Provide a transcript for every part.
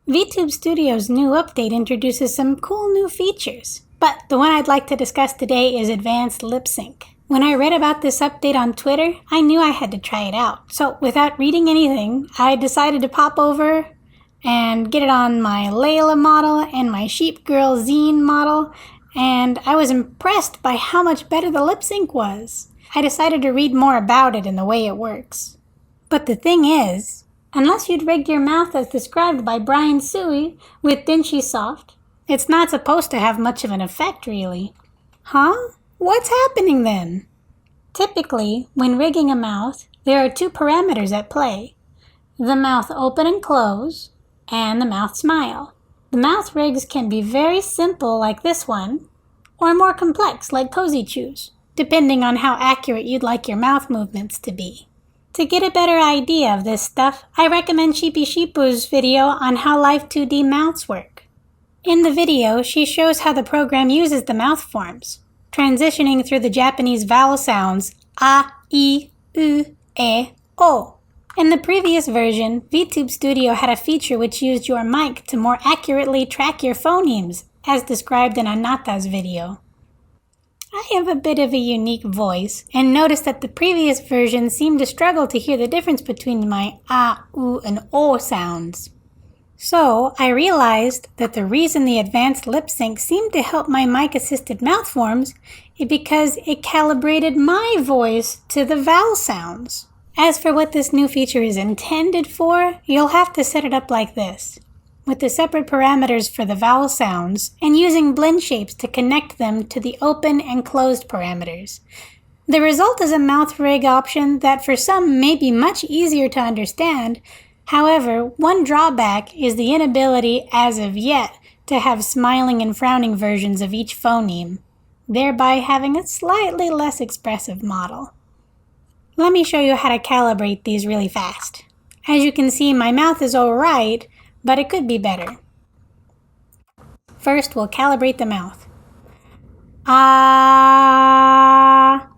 Vtube Studio's new update introduces some cool new features, but the one I'd like to discuss today is Advanced Lipsync. When I read about this update on Twitter, I knew I had to try it out. So without reading anything, I decided to pop over and get it on my Layla model and my Sheep Girl Zine model, and I was impressed by how much better the lip sync was. I decided to read more about it and the way it works. But the thing is, unless you'd rigged your mouth as described by Brian Suey with Soft, it's not supposed to have much of an effect, really. Huh? What's happening then? Typically, when rigging a mouth, there are two parameters at play: the mouth open and close, and the mouth smile. The mouth rigs can be very simple like this one, or more complex like Kozichu's, depending on how accurate you'd like your mouth movements to be. To get a better idea of this stuff, I recommend Shepishepu's video on how L2d Mouths work. In the video, she shows how the program uses the mouth forms, transitioning through the Japanese vowel sounds a, I, U, E, O. In the previous version, Vtube Studio had a feature which used your mic to more accurately track your phonemes, as described in Anata's video. I have a bit of a unique voice, and noticed that the previous version seemed to struggle to hear the difference between my A, U, and O sounds. So, I realized that the reason the Advanced Lip Sync seemed to help my mic-assisted mouth forms is because it calibrated my voice to the vowel sounds. As for what this new feature is intended for, you'll have to set it up like this, with the separate parameters for the vowel sounds, and using blend shapes to connect them to the open and closed parameters. The result is a mouth rig option that for some may be much easier to understand. However, one drawback is the inability, as of yet, to have smiling and frowning versions of each phoneme, thereby having a slightly less expressive model. Let me show you how to calibrate these really fast. As you can see, my mouth is alright, but it could be better. First, we'll calibrate the mouth. Ah,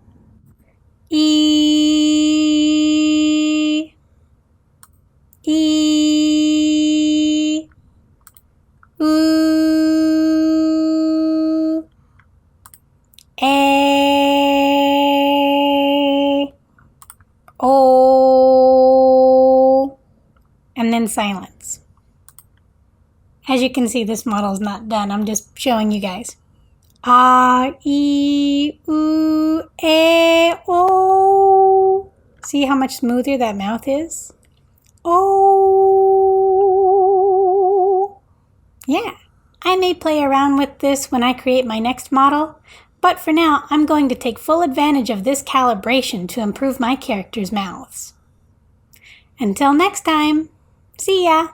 E, E, U, E, O, and then silence. As you can see, this model is not done. I'm just showing you guys. A, E, U, E, O. See how much smoother that mouth is? O. Yeah, I may play around with this when I create my next model, but for now, I'm going to take full advantage of this calibration to improve my characters' mouths. Until next time, see ya!